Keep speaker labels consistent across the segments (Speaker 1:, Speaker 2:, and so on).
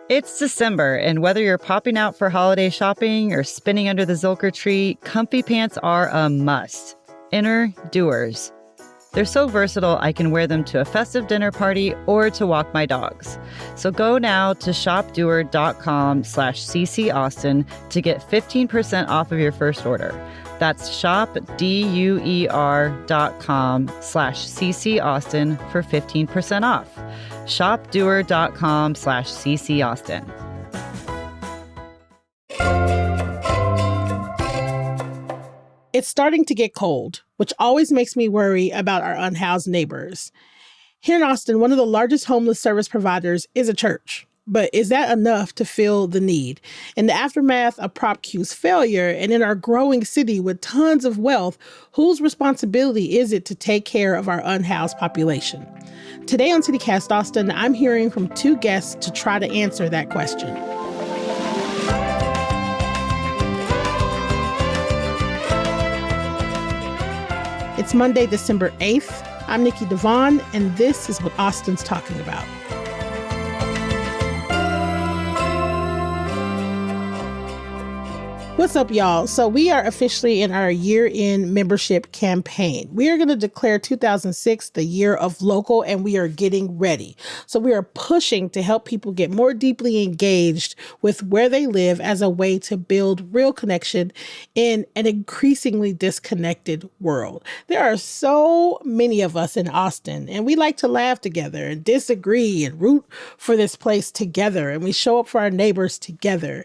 Speaker 1: It's December, and whether you're popping out for holiday shopping or spinning under the Zilker tree, comfy pants are a must. Inner doers. They're so versatile, I can wear them to a festive dinner party or to walk my dogs. So go now to shopdoer.com/ccAustin to get 15% off of your first order. That's shopdoer.com/ccAustin for 15% off. shopdoer.com/ccAustin.
Speaker 2: It's starting to get cold, which always makes me worry about our unhoused neighbors. Here in Austin, one of the largest homeless service providers is a church. But is that enough to fill the need? In the aftermath of Prop Q's failure and in our growing city with tons of wealth, whose responsibility is it to take care of our unhoused population? Today on CityCast Austin, I'm hearing from two guests to try to answer that question. It's Monday, December 8th. I'm Nikki Devon, and this is what Austin's talking about. What's up, y'all? So we are officially in our year-end membership campaign. We are going to declare 2006 the year of local, and we are getting ready. So we are pushing to help people get more deeply engaged with where they live as a way to build real connection in an increasingly disconnected world. There are so many of us in Austin, and we like to laugh together and disagree and root for this place together, and we show up for our neighbors together.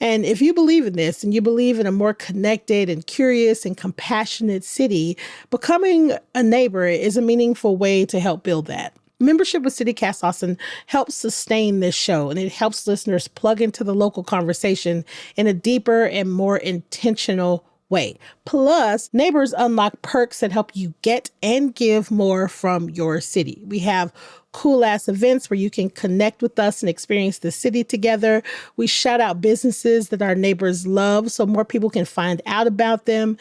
Speaker 2: And if you believe in this, and you believe in a more connected and curious and compassionate city, becoming a neighbor is a meaningful way to help build that. Membership with CityCast Austin helps sustain this show, and it helps listeners plug into the local conversation in a deeper and more intentional way. Plus, neighbors unlock perks that help you get and give more from your city. We have cool-ass events where you can connect with us and experience the city together. We shout out businesses that our neighbors love so more people can find out about them.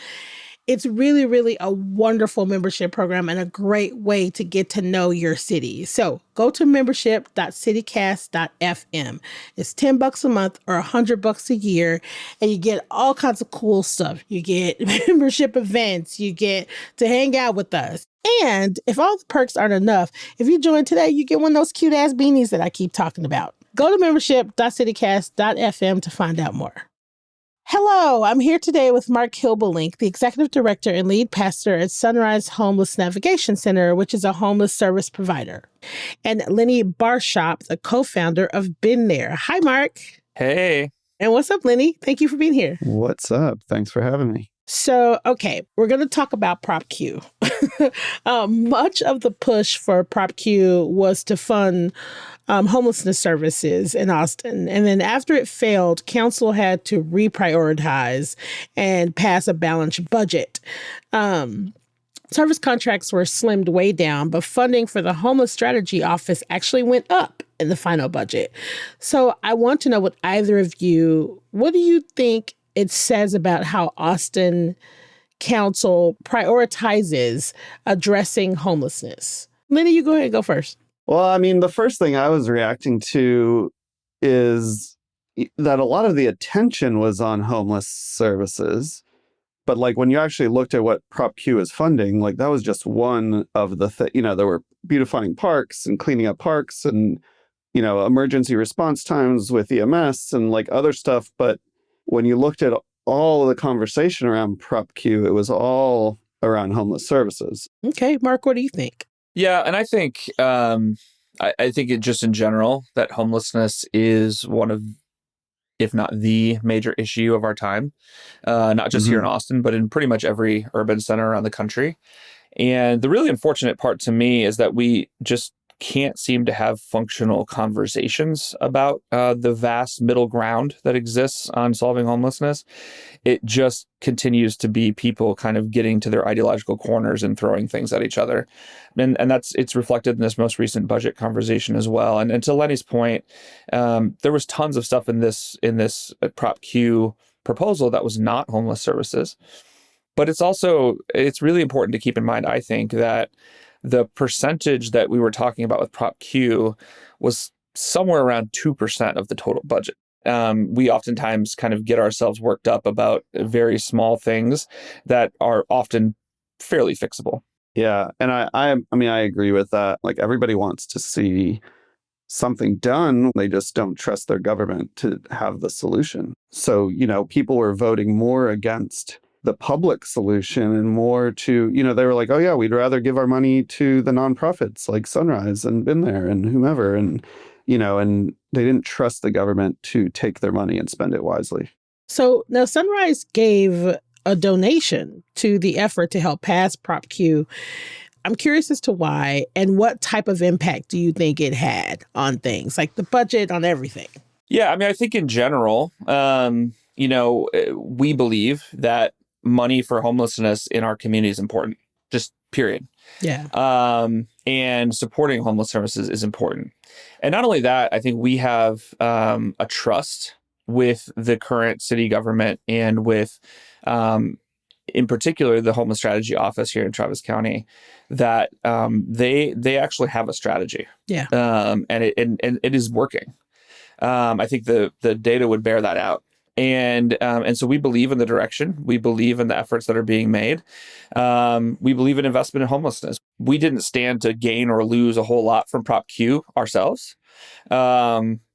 Speaker 2: It's really, really a wonderful membership program and a great way to get to know your city. So go to membership.citycast.fm. It's $10 a month or $100 a year, and you get all kinds of cool stuff. You get membership events. You get to hang out with us. And if all the perks aren't enough, if you join today, you get one of those cute ass beanies that I keep talking about. Go to membership.citycast.fm to find out more. Hello, I'm here today with Mark Hilbelink, the Executive Director and Lead Pastor at Sunrise Homeless Navigation Center, which is a homeless service provider, and Lenny Barshop, the co-founder of Been There. Hi, Mark.
Speaker 3: Hey.
Speaker 2: And what's up, Lenny? Thank you for being here.
Speaker 4: What's up? Thanks for having me.
Speaker 2: So, okay, we're going to talk about Prop Q. Much of the push for Prop Q was to fund homelessness services in Austin. And then after it failed, council had to reprioritize and pass a balanced budget. Service contracts were slimmed way down, but funding for the Homeless Strategy Office actually went up in the final budget. So I want to know what do you think it says about how Austin Council prioritizes addressing homelessness? Lenny, you go ahead and go first.
Speaker 4: Well, I mean, the first thing I was reacting to is that a lot of the attention was on homeless services. But like when you actually looked at what Prop Q is funding, like that was just one of the there were beautifying parks and cleaning up parks and, emergency response times with EMS and like other stuff. But when you looked at all of the conversation around Prop Q, it was all around homeless services.
Speaker 2: Okay, Mark, what do you think?
Speaker 3: Yeah, and I think I think it just in general that homelessness is one of, if not the major issue of our time, not just here in Austin, but in pretty much every urban center around the country. And the really unfortunate part to me is that we just can't seem to have functional conversations about the vast middle ground that exists on solving homelessness. It just continues to be people kind of getting to their ideological corners and throwing things at each other. And it's reflected in this most recent budget conversation as well. And to Lenny's point, there was tons of stuff in this Prop Q proposal that was not homeless services. But it's really important to keep in mind, I think, that the percentage that we were talking about with Prop Q was somewhere around 2% of the total budget. We oftentimes kind of get ourselves worked up about very small things that are often fairly fixable.
Speaker 4: Yeah. And I mean, I agree with that. Like everybody wants to see something done. They just don't trust their government to have the solution. So, people were voting more against the public solution and more to, they were like, oh yeah, we'd rather give our money to the nonprofits like Sunrise and Been There and whomever. And, and they didn't trust the government to take their money and spend it wisely.
Speaker 2: So now Sunrise gave a donation to the effort to help pass Prop Q. I'm curious as to why and what type of impact do you think it had on things like the budget, on everything?
Speaker 3: Yeah, I mean, I think in general, we believe that money for homelessness in our community is important, just period.
Speaker 2: Yeah.
Speaker 3: And supporting homeless services is important. And not only that, I think we have a trust with the current city government and with, in particular, the Homeless Strategy Office here in Travis County, that they actually have a strategy.
Speaker 2: Yeah.
Speaker 3: And it is working. I think the data would bear that out. And so we believe in the direction. We believe in the efforts that are being made. We believe in investment in homelessness. We didn't stand to gain or lose a whole lot from Prop Q ourselves.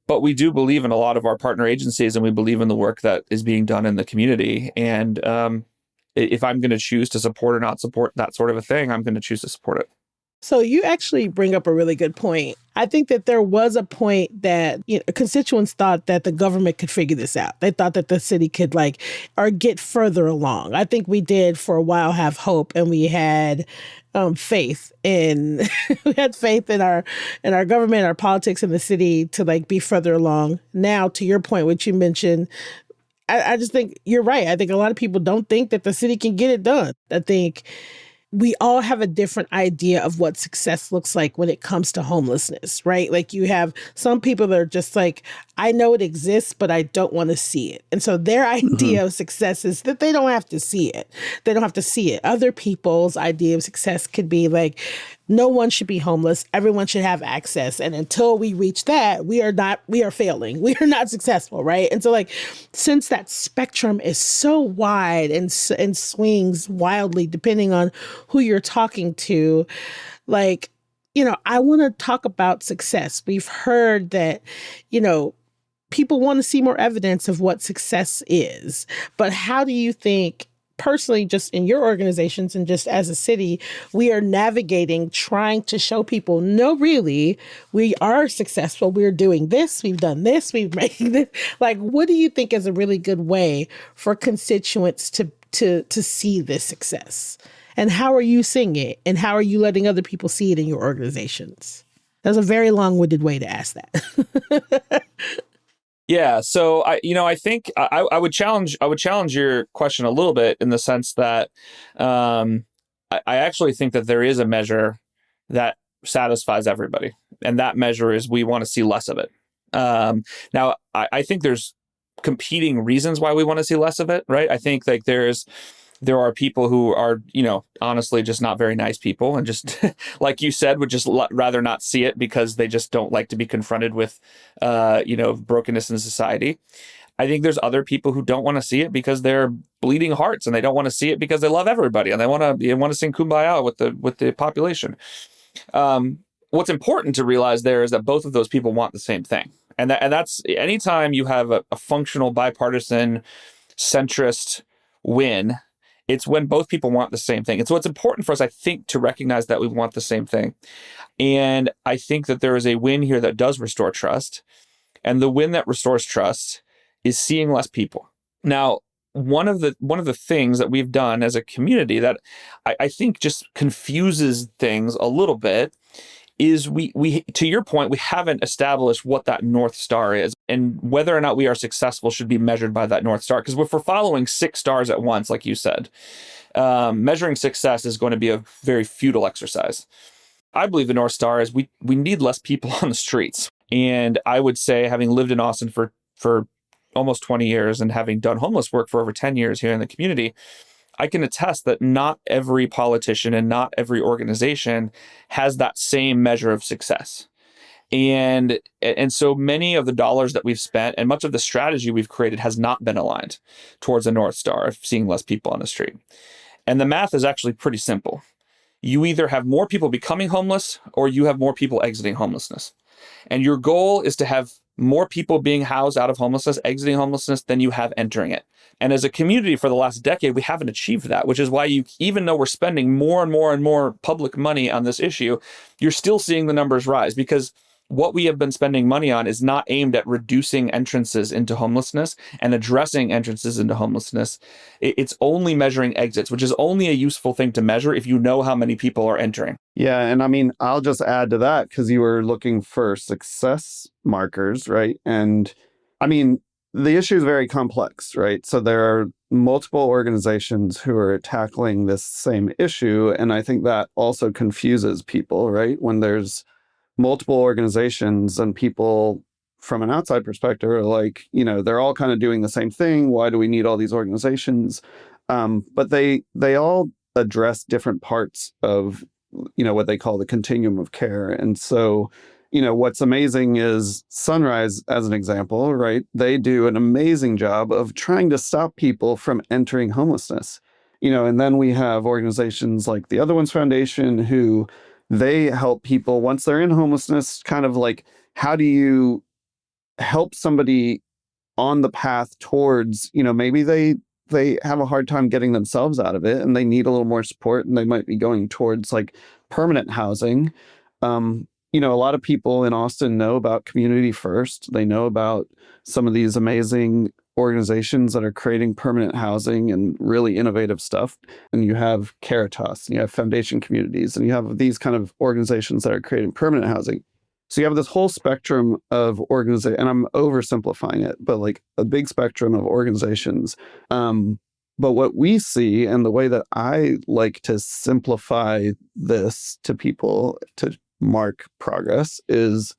Speaker 3: But we do believe in a lot of our partner agencies, and we believe in the work that is being done in the community. And if I'm going to choose to support or not support that sort of a thing, I'm going to choose to support it.
Speaker 2: So you actually bring up a really good point. I think that there was a point that constituents thought that the government could figure this out. They thought that the city could or get further along. I think we did for a while have hope, and we had faith in our government, our politics in the city to be further along. Now, to your point, which you mentioned, I just think you're right. I think a lot of people don't think that the city can get it done. I think we all have a different idea of what success looks like when it comes to homelessness, right? You have some people that are just I know it exists, but I don't want to see it. And so their idea of success is that they don't have to see it. They don't have to see it. Other people's idea of success could be no one should be homeless. Everyone should have access. And until we reach that, we are failing. We are not successful, right? And so since that spectrum is so wide and swings wildly depending on who you're talking to, I want to talk about success. We've heard that, people want to see more evidence of what success is. But how do you think, personally, just in your organizations and just as a city, we are navigating, trying to show people, no, really, we are successful. We're doing this. We've done this. We've made this. What do you think is a really good way for constituents to see this success? And how are you seeing it? And how are you letting other people see it in your organizations? That's a very long-winded way to ask that.
Speaker 3: Yeah, so I think I would challenge your question a little bit in the sense that I actually think that there is a measure that satisfies everybody, and that measure is we want to see less of it. Now, I think there's competing reasons why we want to see less of it, right? I think there are people who are, honestly just not very nice people and just, like you said, would just rather not see it because they just don't like to be confronted with, brokenness in society. I think there's other people who don't want to see it because they're bleeding hearts, and they don't want to see it because they love everybody and they want to sing Kumbaya with the population. What's important to realize there is that both of those people want the same thing. And that's anytime you have a functional bipartisan centrist win, it's when both people want the same thing. And so it's important for us, I think, to recognize that we want the same thing. And I think that there is a win here that does restore trust. And the win that restores trust is seeing less people. Now, one of the things that we've done as a community that I think just confuses things a little bit is we to your point, we haven't established what that North Star is, and whether or not we are successful should be measured by that North Star. Because if we're following 6 stars at once, like you said, measuring success is going to be a very futile exercise. I believe the North Star is we need less people on the streets. And I would say, having lived in Austin for almost 20 years and having done homeless work for over 10 years here in the community, I can attest that not every politician and not every organization has that same measure of success. And so many of the dollars that we've spent and much of the strategy we've created has not been aligned towards a North Star of seeing less people on the street. And the math is actually pretty simple. You either have more people becoming homeless or you have more people exiting homelessness. And your goal is to have more people being housed out of homelessness, exiting homelessness, than you have entering it. And as a community for the last decade, we haven't achieved that, which is why even though we're spending more and more and more public money on this issue, you're still seeing the numbers rise, because what we have been spending money on is not aimed at reducing entrances into homelessness and addressing entrances into homelessness. It's only measuring exits, which is only a useful thing to measure if you know how many people are entering.
Speaker 4: Yeah. And I mean, I'll just add to that because you were looking for success markers, right? And I mean, the issue is very complex, right? So there are multiple organizations who are tackling this same issue. And I think that also confuses people, right? When there's multiple organizations and people from an outside perspective are like, they're all kind of doing the same thing. Why do we need all these organizations? But they all address different parts of, what they call the continuum of care. And so, what's amazing is Sunrise, as an example, right? They do an amazing job of trying to stop people from entering homelessness. And then we have organizations like the Other Ones Foundation who they help people once they're in homelessness, kind of like, how do you help somebody on the path towards, maybe they have a hard time getting themselves out of it and they need a little more support and they might be going towards like permanent housing. A lot of people in Austin know about Community First. They know about some of these amazing organizations that are creating permanent housing and really innovative stuff. And you have Caritas, and you have Foundation Communities, and you have these kind of organizations that are creating permanent housing. So you have this whole spectrum of organizations, and I'm oversimplifying it, but like a big spectrum of organizations. But what we see, and the way that I like to simplify this to people to mark progress, is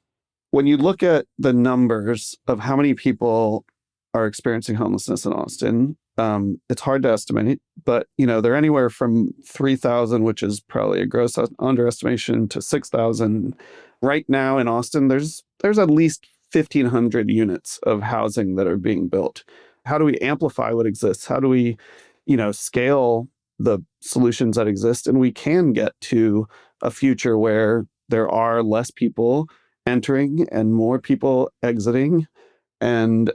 Speaker 4: when you look at the numbers of how many people are experiencing homelessness in Austin, it's hard to estimate, but they're anywhere from 3,000, which is probably a gross underestimation, to 6,000. Right now in Austin, there's at least 1,500 units of housing that are being built. How do we amplify what exists? How do we, scale the solutions that exist? And we can get to a future where there are less people entering and more people exiting, and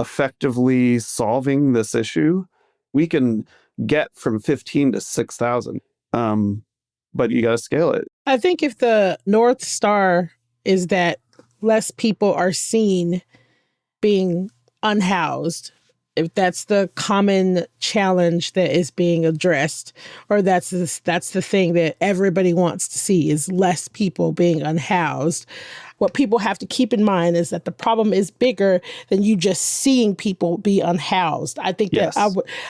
Speaker 4: effectively solving this issue. We can get from 15 to 6,000, but you got to scale it.
Speaker 2: I think if the North Star is that less people are seen being unhoused, if that's the common challenge that is being addressed, or that's the thing that everybody wants to see, is less people being unhoused, what people have to keep in mind is that the problem is bigger than you just seeing people be unhoused. I think that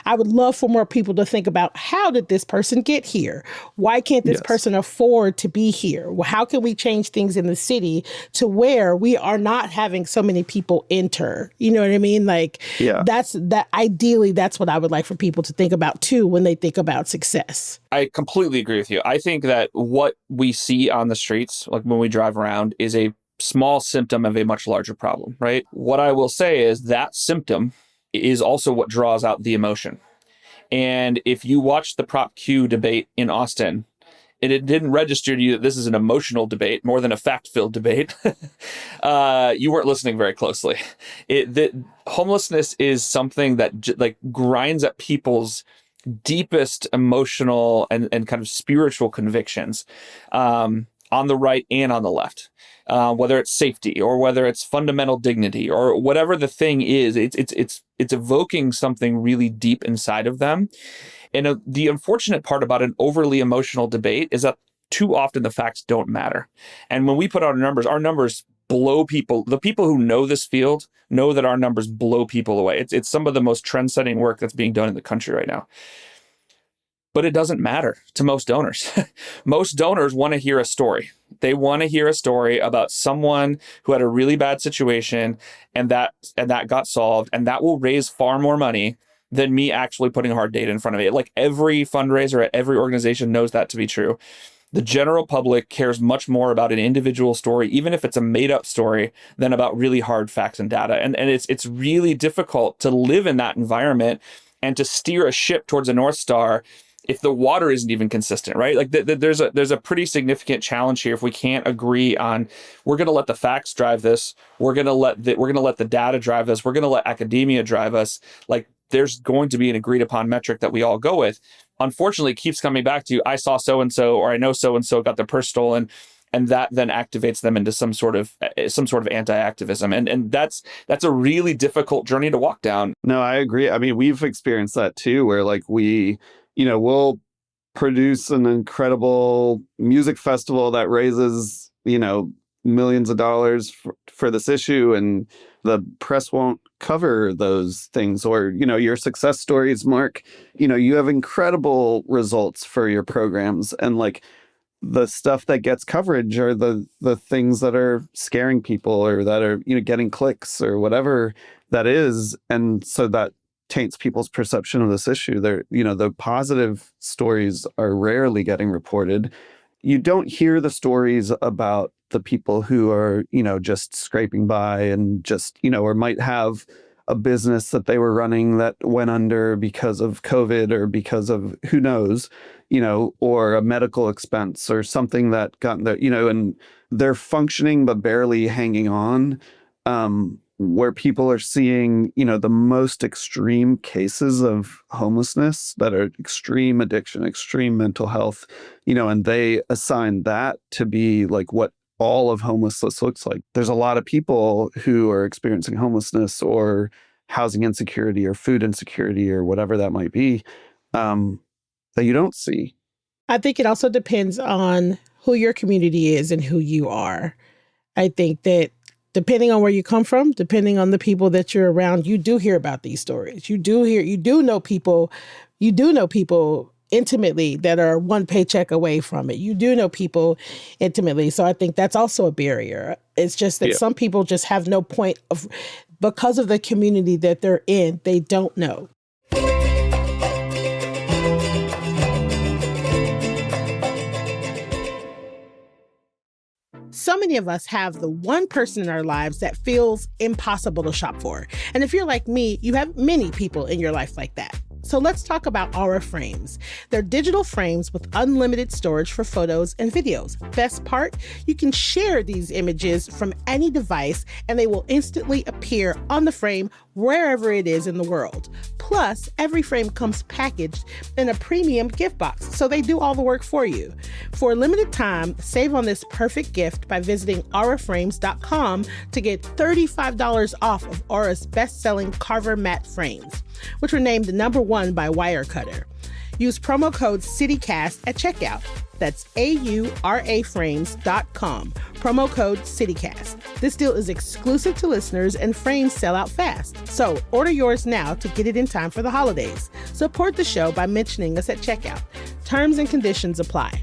Speaker 2: I would love for more people to think about, how did this person get here? Why can't this person afford to be here? Well, how can we change things in the city to where we are not having so many people enter? You know what I mean? Like, ideally, that's what I would like for people to think about too when they think about success.
Speaker 3: I completely agree with you. I think that what we see on the streets, like when we drive around, is a small symptom of a much larger problem, right? What I will say is that symptom is also what draws out the emotion. And if you watch the Prop Q debate in Austin, and it didn't register to you that this is an emotional debate more than a fact-filled debate, you weren't listening very closely. Homelessness is something that grinds at people's deepest emotional and kind of spiritual convictions, on the right and on the left, whether it's safety or whether it's fundamental dignity or whatever the thing is. It's evoking something really deep inside of them. And the unfortunate part about an overly emotional debate is that too often the facts don't matter. And when we put out our numbers blow people. The people who know this field know that our numbers blow people away. It's some of the most trend-setting work that's being done in the country right now. But it doesn't matter to most donors. Most donors want to hear a story. They want to hear a story about someone who had a really bad situation and that got solved, and that will raise far more money than me actually putting hard data in front of it. Like every fundraiser at every organization knows that to be true. the general public cares much more about an individual story, even if it's a made up story, than about really hard facts and data. And it's really difficult to live in that environment and to steer a ship towards a North Star if the water isn't even consistent, right? Like there's a pretty significant challenge here if we can't agree on, we're going to let the facts drive this, we're going to let the data drive us, we're going to let academia drive us. Like there's going to be an agreed upon metric that we all go with. Unfortunately, it keeps coming back to, I saw so and so, or I know so and so got their purse stolen, and that then activates them into some sort of anti-activism, and that's a really difficult journey to walk down.
Speaker 4: No, I agree. I mean, we've experienced that too, where like we'll produce an incredible music festival that raises, millions of dollars for this issue, and the press won't cover those things. Or, your success stories, Mark, you have incredible results for your programs, and like the stuff that gets coverage are the things that are scaring people, or that are, getting clicks or whatever that is. And so that taints people's perception of this issue. The positive stories are rarely getting reported. You don't hear the stories about the people who are, just scraping by and just, or might have a business that they were running that went under because of COVID or because of who knows, or a medical expense or something that got there, and they're functioning but barely hanging on. Where people are seeing, the most extreme cases of homelessness that are extreme addiction, extreme mental health, and they assign that to be like what all of homelessness looks like. There's a lot of people who are experiencing homelessness or housing insecurity or food insecurity or whatever that might be, that you don't see.
Speaker 2: I think it also depends on who your community is and who you are. I think that depending on where you come from, depending on the people that you're around, you do hear about these stories. You do know people intimately that are one paycheck away from it. You do know people intimately. So I think that's also a barrier. It's just that some people just have no point of, because of the community that they're in, they don't know. So many of us have the one person in our lives that feels impossible to shop for. And if you're like me, you have many people in your life like that. So let's talk about Aura Frames. They're digital frames with unlimited storage for photos and videos. Best part, you can share these images from any device and they will instantly appear on the frame wherever it is in the world. Plus, every frame comes packaged in a premium gift box, so they do all the work for you. For a limited time, save on this perfect gift by visiting auraframes.com to get $35 off of Aura's best-selling Carver matte frames, which were named #1 by Wirecutter. Use promo code CityCast at checkout. That's auraframes.com. Promo code CityCast. This deal is exclusive to listeners and frames sell out fast. So order yours now to get it in time for the holidays. Support the show by mentioning us at checkout. Terms and conditions apply.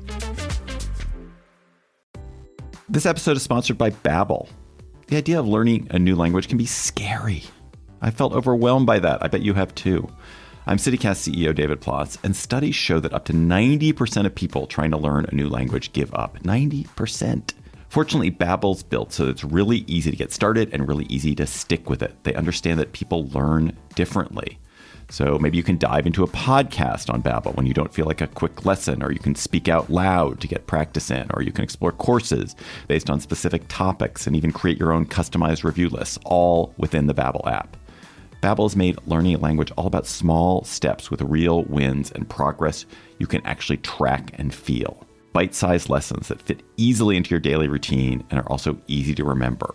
Speaker 5: This episode is sponsored by Babbel. The idea of learning a new language can be scary. I felt overwhelmed by that. I bet you have too. I'm CityCast CEO David Plotz, and studies show that up to 90% of people trying to learn a new language give up. 90%. Fortunately, Babbel's built so that it's really easy to get started and really easy to stick with it. They understand that people learn differently. So maybe you can dive into a podcast on Babbel when you don't feel like a quick lesson, or you can speak out loud to get practice in, or you can explore courses based on specific topics and even create your own customized review lists, all within the Babbel app. Babbel has made learning a language all about small steps with real wins and progress you can actually track and feel. Bite-sized lessons that fit easily into your daily routine and are also easy to remember.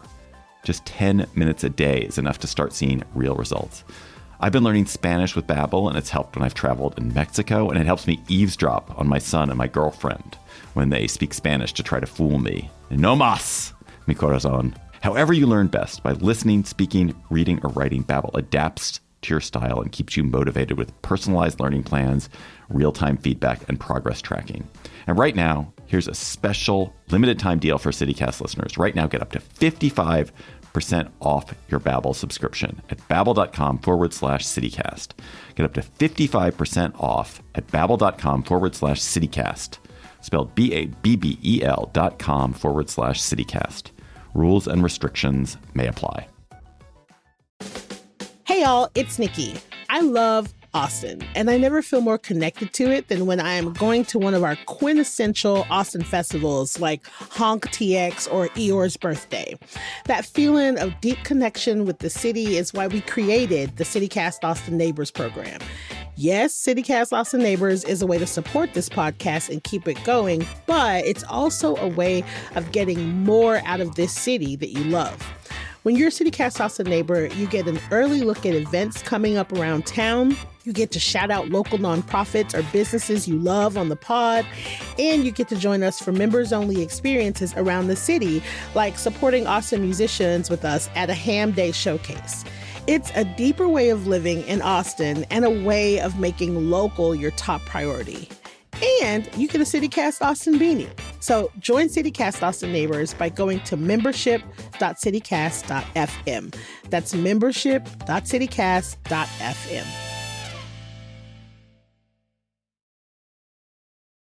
Speaker 5: Just 10 minutes a day is enough to start seeing real results. I've been learning Spanish with Babbel, and it's helped when I've traveled in Mexico, and it helps me eavesdrop on my son and my girlfriend when they speak Spanish to try to fool me. No más, mi corazón. However you learn best, by listening, speaking, reading, or writing, Babbel adapts to your style and keeps you motivated with personalized learning plans, real-time feedback, and progress tracking. And right now, here's a special limited-time deal for CityCast listeners. Right now, get up to 55% off your Babbel subscription at babbel.com/CityCast. Get up to 55% off at babbel.com/CityCast. spelled BABBEL.com/CityCast. Rules and restrictions may apply.
Speaker 2: Hey y'all, it's Nikki. I love Austin, and I never feel more connected to it than when I am going to one of our quintessential Austin festivals like Honk TX or Eeyore's Birthday. That feeling of deep connection with the city is why we created the CityCast Austin Neighbors program. Yes, CityCast Austin Neighbors is a way to support this podcast and keep it going, but it's also a way of getting more out of this city that you love. When you're a CityCast Austin neighbor, you get an early look at events coming up around town. You get to shout out local nonprofits or businesses you love on the pod, and you get to join us for members-only experiences around the city, like supporting Austin musicians with us at a Ham Day showcase. It's a deeper way of living in Austin and a way of making local your top priority. And you get a CityCast Austin beanie. So join CityCast Austin Neighbors by going to membership.citycast.fm. That's membership.citycast.fm.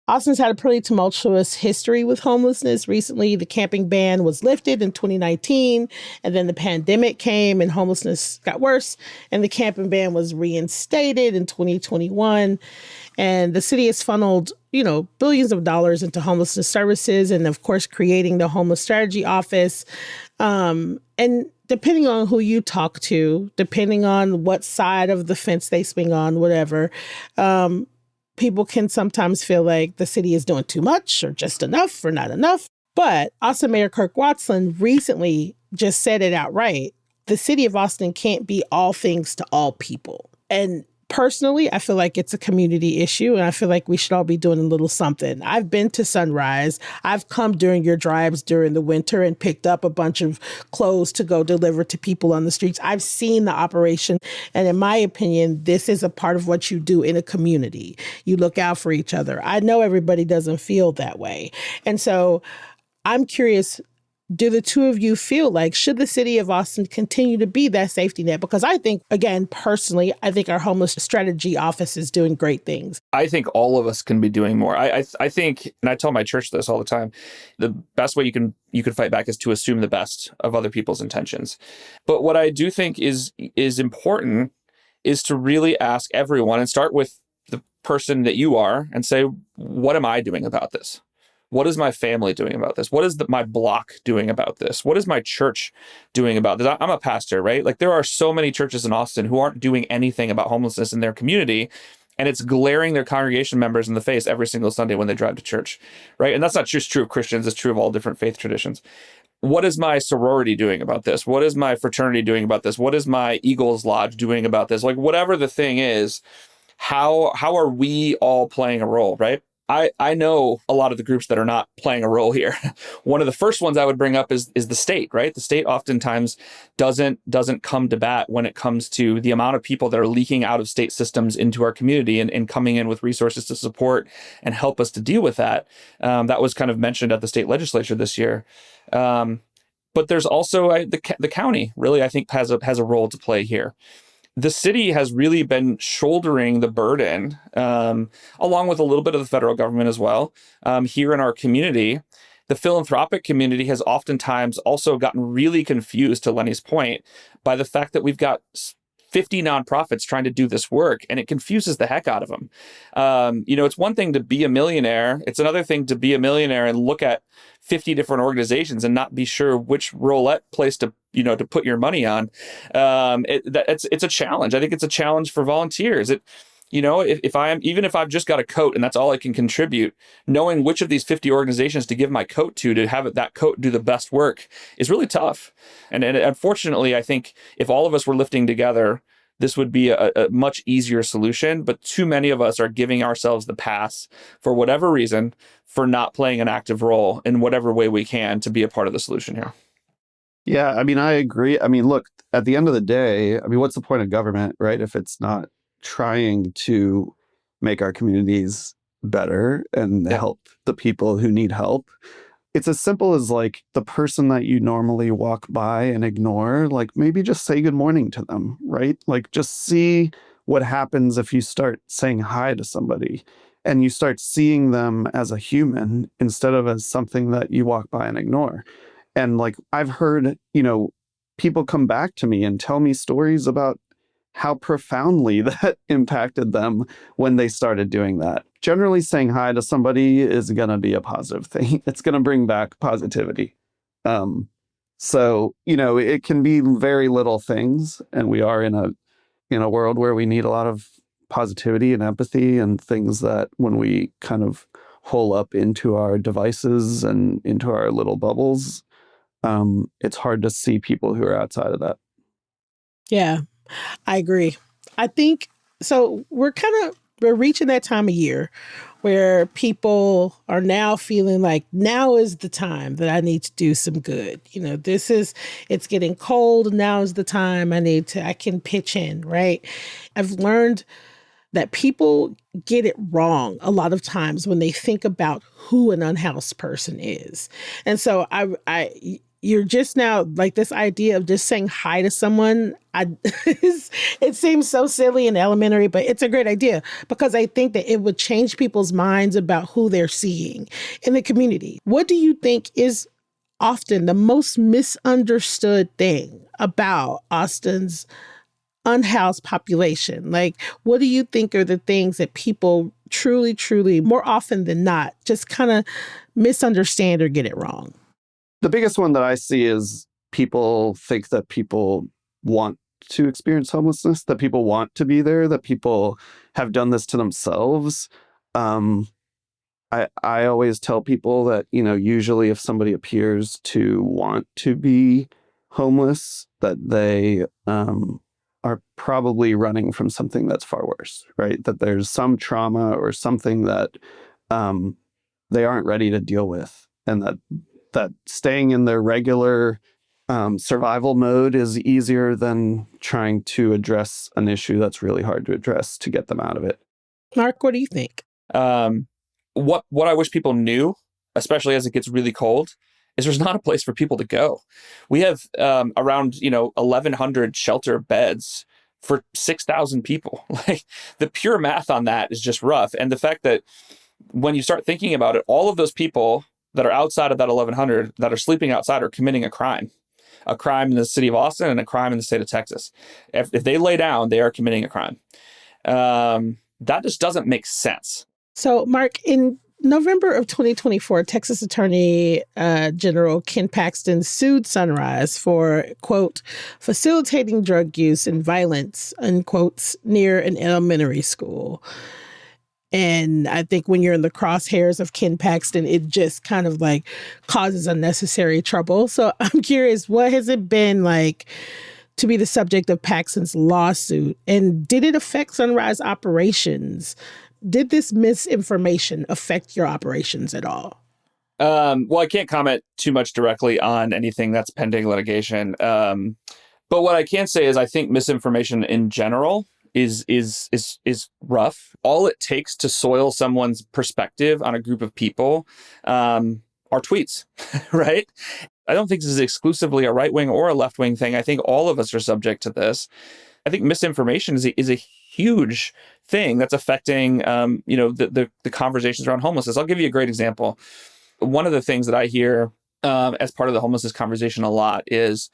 Speaker 2: Austin's had a pretty tumultuous history with homelessness. Recently, the camping ban was lifted in 2019, and then the pandemic came and homelessness got worse, and the camping ban was reinstated in 2021. And the city has funneled, billions of dollars into homelessness services and, of course, creating the Homeless Strategy Office. And depending on who you talk to, depending on what side of the fence they swing on, whatever, people can sometimes feel like the city is doing too much or just enough or not enough. But Austin Mayor Kirk Watson recently just said it outright. The city of Austin can't be all things to all people. And personally, I feel like it's a community issue, and I feel like we should all be doing a little something. I've been to Sunrise. I've come during your drives during the winter and picked up a bunch of clothes to go deliver to people on the streets. I've seen the operation, and in my opinion, this is a part of what you do in a community. You look out for each other. I know everybody doesn't feel that way. And so I'm curious, do the two of you feel like, should the city of Austin continue to be that safety net? Because I think, again, personally, I think our Homeless Strategy Office is doing great things.
Speaker 3: I think all of us can be doing more. I think, and I tell my church this all the time, the best way you can fight back is to assume the best of other people's intentions. But what I do think is important is to really ask everyone and start with the person that you are and say, what am I doing about this? What is my family doing about this? What is my block doing about this? What is my church doing about this? I'm a pastor, right? Like, there are so many churches in Austin who aren't doing anything about homelessness in their community, and it's glaring their congregation members in the face every single Sunday when they drive to church, right? And that's not just true of Christians, it's true of all different faith traditions. What is my sorority doing about this? What is my fraternity doing about this? What is my Eagles Lodge doing about this? Like, whatever the thing is, how are we all playing a role, right? I know a lot of the groups that are not playing a role here. One of the first ones I would bring up is the state, right? The state oftentimes doesn't come to bat when it comes to the amount of people that are leaking out of state systems into our community and coming in with resources to support and help us to deal with that. That was kind of mentioned at the state legislature this year. But there's also the county really, I think, has a role to play here. The city has really been shouldering the burden, along with a little bit of the federal government as well, here in our community. The philanthropic community has oftentimes also gotten really confused, to Lenny's point, by the fact that we've got 50 nonprofits trying to do this work, and it confuses the heck out of them. It's one thing to be a millionaire. It's another thing to be a millionaire and look at 50 different organizations and not be sure which roulette place to put your money on. It's a challenge. I think it's a challenge for volunteers. If I've just got a coat and that's all I can contribute, knowing which of these 50 organizations to give my coat to have that coat do the best work is really tough. And unfortunately, I think if all of us were lifting together, this would be a much easier solution. But too many of us are giving ourselves the pass for whatever reason for not playing an active role in whatever way we can to be a part of the solution here.
Speaker 4: Yeah, I agree. Look, at the end of the day, what's the point of government, right? If it's not trying to make our communities better and help the people who need help. It's as simple as like the person that you normally walk by and ignore, like maybe just say good morning to them, right? Like just see what happens if you start saying hi to somebody. and you start seeing them as a human instead of as something that you walk by and ignore. And like I've heard, people come back to me and tell me stories about how profoundly that impacted them when they started doing that. Generally, saying hi to somebody is going to be a positive thing. It's going to bring back positivity. So, it can be very little things, and we are in a world where we need a lot of positivity and empathy and things that when we kind of hole up into our devices and into our little bubbles, it's hard to see people who are outside of that.
Speaker 2: Yeah, I agree. I think so. We're reaching that time of year where people are now feeling like now is the time that I need to do some good. It's getting cold. Now is the time I can pitch in, right? I've learned that people get it wrong a lot of times when they think about who an unhoused person is. And so you're just now like this idea of just saying hi to someone. It seems so silly and elementary, but it's a great idea because I think that it would change people's minds about who they're seeing in the community. What do you think is often the most misunderstood thing about Austin's unhoused population? Like, what do you think are the things that people truly, truly, more often than not, just kind of misunderstand or get it wrong?
Speaker 4: The biggest one that I see is people think that people want to experience homelessness, that people want to be there, that people have done this to themselves. I always tell people that, usually if somebody appears to want to be homeless, that they are probably running from something that's far worse, right? That there's some trauma or something that they aren't ready to deal with, and that staying in their regular survival mode is easier than trying to address an issue that's really hard to address to get them out of it.
Speaker 2: Mark, what do you think?
Speaker 3: What I wish people knew, especially as it gets really cold, is there's not a place for people to go. We have around 1,100 shelter beds for 6,000 people. Like, the pure math on that is just rough. And the fact that when you start thinking about it, all of those people that are outside of that 1,100 that are sleeping outside are committing a crime in the city of Austin and a crime in the state of Texas. If they lay down, they are committing a crime. That just doesn't make sense.
Speaker 2: So, Mark, in November of 2024, Texas Attorney General Ken Paxton sued Sunrise for, quote, facilitating drug use and violence, unquote, near an elementary school. And I think when you're in the crosshairs of Ken Paxton, it just kind of like causes unnecessary trouble. So I'm curious, what has it been like to be the subject of Paxton's lawsuit? And did it affect Sunrise operations? Did this misinformation affect your operations at all?
Speaker 3: Well, I can't comment too much directly on anything that's pending litigation. But what I can say is I think misinformation in general is rough. All it takes to soil someone's perspective on a group of people are tweets, right? I don't think this is exclusively a right-wing or a left-wing thing. I think all of us are subject to this. I think misinformation is a huge thing that's affecting, the conversations around homelessness. I'll give you a great example. One of the things that I hear as part of the homelessness conversation a lot is,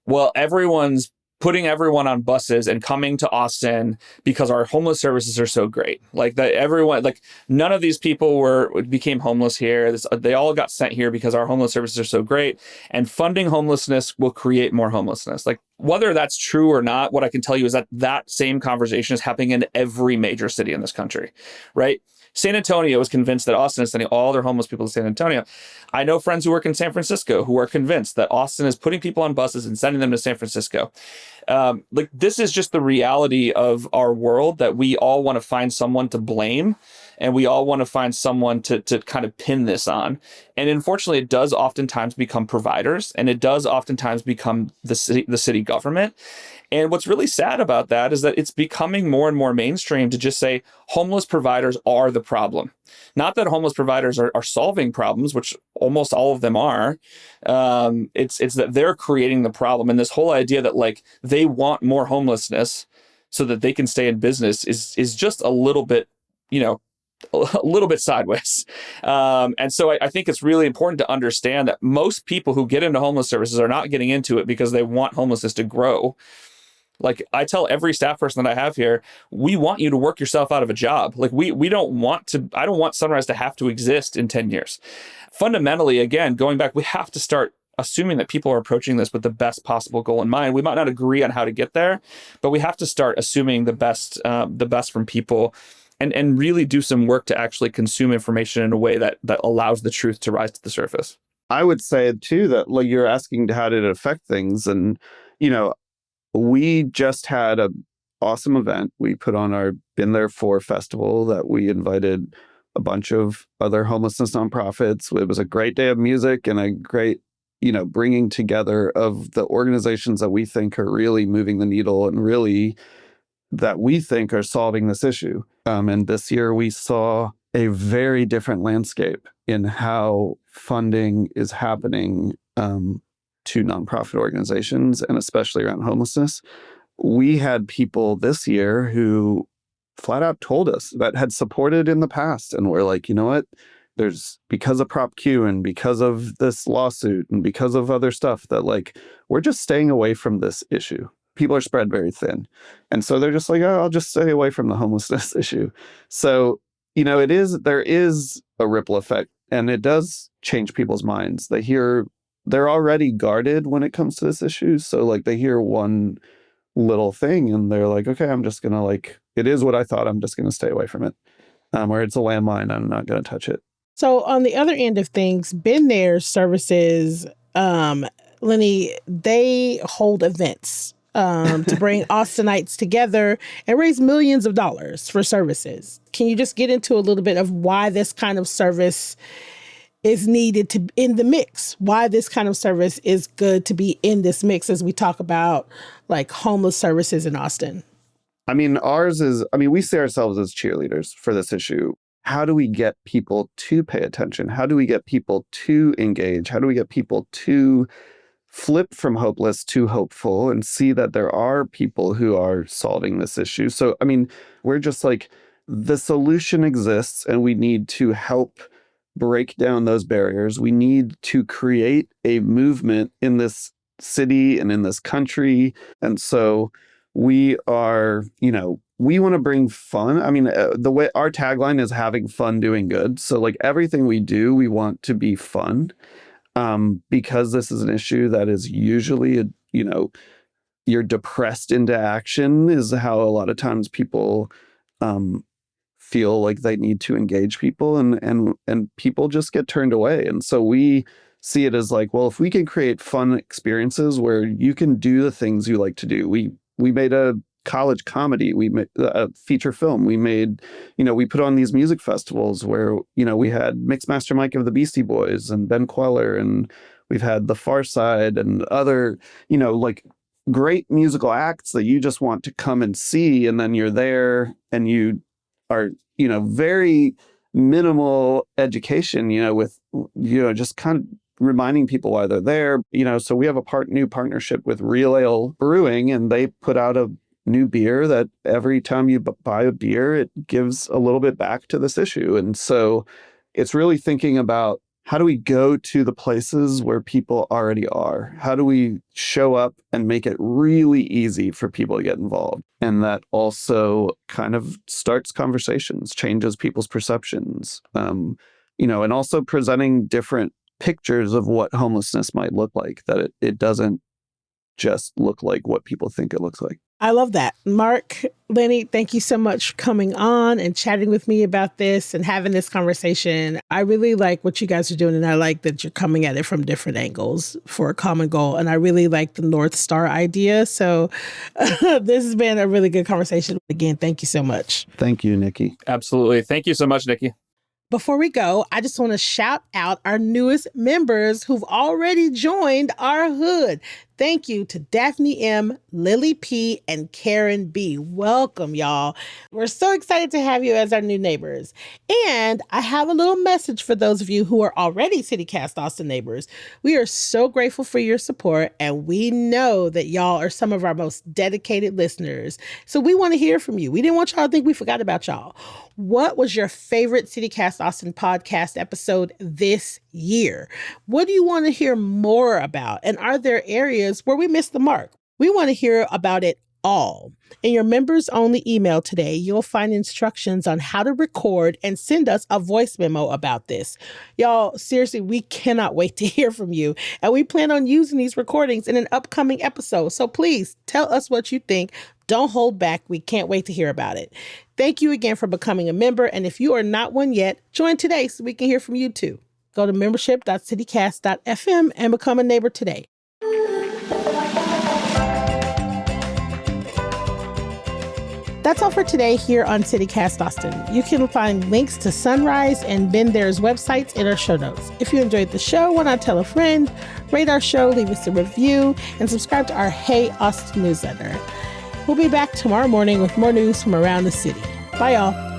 Speaker 3: well, everyone's putting everyone on buses and coming to Austin because our homeless services are so great. Like that, everyone, like none of these people became homeless here. They all got sent here because our homeless services are so great. And funding homelessness will create more homelessness. Like, whether that's true or not, what I can tell you is that same conversation is happening in every major city in this country, right? San Antonio is convinced that Austin is sending all their homeless people to San Antonio. I know friends who work in San Francisco who are convinced that Austin is putting people on buses and sending them to San Francisco. This is just the reality of our world, that we all want to find someone to blame, and we all want to find someone to kind of pin this on. And unfortunately, it does oftentimes become providers, and it does oftentimes become the city government. And what's really sad about that is that it's becoming more and more mainstream to just say homeless providers are the problem. Not that homeless providers are solving problems, which almost all of them are. It's that they're creating the problem. And this whole idea that like they want more homelessness so that they can stay in business is just a little bit, a little bit sideways. And so I think it's really important to understand that most people who get into homeless services are not getting into it because they want homelessness to grow. Like I tell every staff person that I have here, we want you to work yourself out of a job. Like we don't want to, I don't want Sunrise to have to exist in 10 years. Fundamentally, again, going back, we have to start assuming that people are approaching this with the best possible goal in mind. We might not agree on how to get there, but we have to start assuming the best from people and really do some work to actually consume information in a way that allows the truth to rise to the surface.
Speaker 4: I would say too that like you're asking how did it affect things, and we just had an awesome event. We put on our Been There For festival that we invited a bunch of other homelessness nonprofits. It was a great day of music and a great, bringing together of the organizations that we think are really moving the needle and really that we think are solving this issue. And this year we saw a very different landscape in how funding is happening to nonprofit organizations, and especially around homelessness. We had people this year who flat out told us that had supported in the past, and we're like, you know what? There's, because of Prop Q and because of this lawsuit and because of other stuff, that like, we're just staying away from this issue. People are spread very thin. And so they're just like, oh, I'll just stay away from the homelessness issue. So, there is a ripple effect, and it does change people's minds. They're already guarded when it comes to this issue. So like they hear one little thing and they're like, okay, I'm just going to it is what I thought. I'm just going to stay away from it. Or it's a landmine. I'm not going to touch it.
Speaker 2: So on the other end of things, Been There services, Lenny, they hold events to bring Austinites together and raise millions of dollars for services. Can you just get into a little bit of why this kind of service is needed to in the mix, why this kind of service is good to be in this mix as we talk about like homeless services in Austin?
Speaker 4: I mean, we see ourselves as cheerleaders for this issue. How do we get people to pay attention? How do we get people to engage? How do we get people to flip from hopeless to hopeful and see that there are people who are solving this issue? So, I mean, we're just like, the solution exists and we need to help break down those barriers. We need to create a movement in this city and in this country. And so we are, we want to bring fun. I mean, the way our tagline is having fun doing good. So like everything we do, we want to be fun, because this is an issue that is usually, you're depressed into action is how a lot of times people feel like they need to engage people, and people just get turned away. And so we see it as like, well, if we can create fun experiences where you can do the things you like to do. We made a college comedy, we made a feature film, we made, we put on these music festivals where, we had Mixmaster Mike of the Beastie Boys and Ben Queller, and we've had The Far Side and other, like great musical acts that you just want to come and see. And then you're there and you are, very minimal education, with, just kind of reminding people why they're there. So we have a new partnership with Real Ale Brewing, and they put out a new beer that every time you buy a beer, it gives a little bit back to this issue. And so it's really thinking about, how do we go to the places where people already are? How do we show up and make it really easy for people to get involved? And that also kind of starts conversations, changes people's perceptions, and also presenting different pictures of what homelessness might look like, that it doesn't just look like what people think it looks like.
Speaker 2: I love that. Mark, Lenny, thank you so much for coming on and chatting with me about this and having this conversation. I really like what you guys are doing, and I like that you're coming at it from different angles for a common goal. And I really like the North Star idea. So this has been a really good conversation. Again, thank you so much.
Speaker 4: Thank you, Nikki.
Speaker 3: Absolutely. Thank you so much, Nikki.
Speaker 2: Before we go, I just want to shout out our newest members who've already joined our hood. thank you to Daphne M., Lily P., and Karen B. Welcome, y'all. We're so excited to have you as our new neighbors. And I have a little message for those of you who are already CityCast Austin neighbors. We are so grateful for your support, and we know that y'all are some of our most dedicated listeners. So we want to hear from you. We didn't want y'all to think we forgot about y'all. What was your favorite CityCast Austin podcast episode this year? What do you want to hear more about? And are there areas where we missed the mark? We want to hear about it all. In your members only email today, you'll find instructions on how to record and send us a voice memo about this. Y'all, seriously, we cannot wait to hear from you. And we plan on using these recordings in an upcoming episode. So please tell us what you think. Don't hold back. We can't wait to hear about it. Thank you again for becoming a member. And if you are not one yet, join today so we can hear from you too. Go to membership.citycast.fm and become a neighbor today. That's all for today here on CityCast Austin. You can find links to Sunrise and Ben There's websites in our show notes. If you enjoyed the show, why not tell a friend, rate our show, leave us a review, and subscribe to our Hey Austin newsletter. We'll be back tomorrow morning with more news from around the city. Bye, y'all.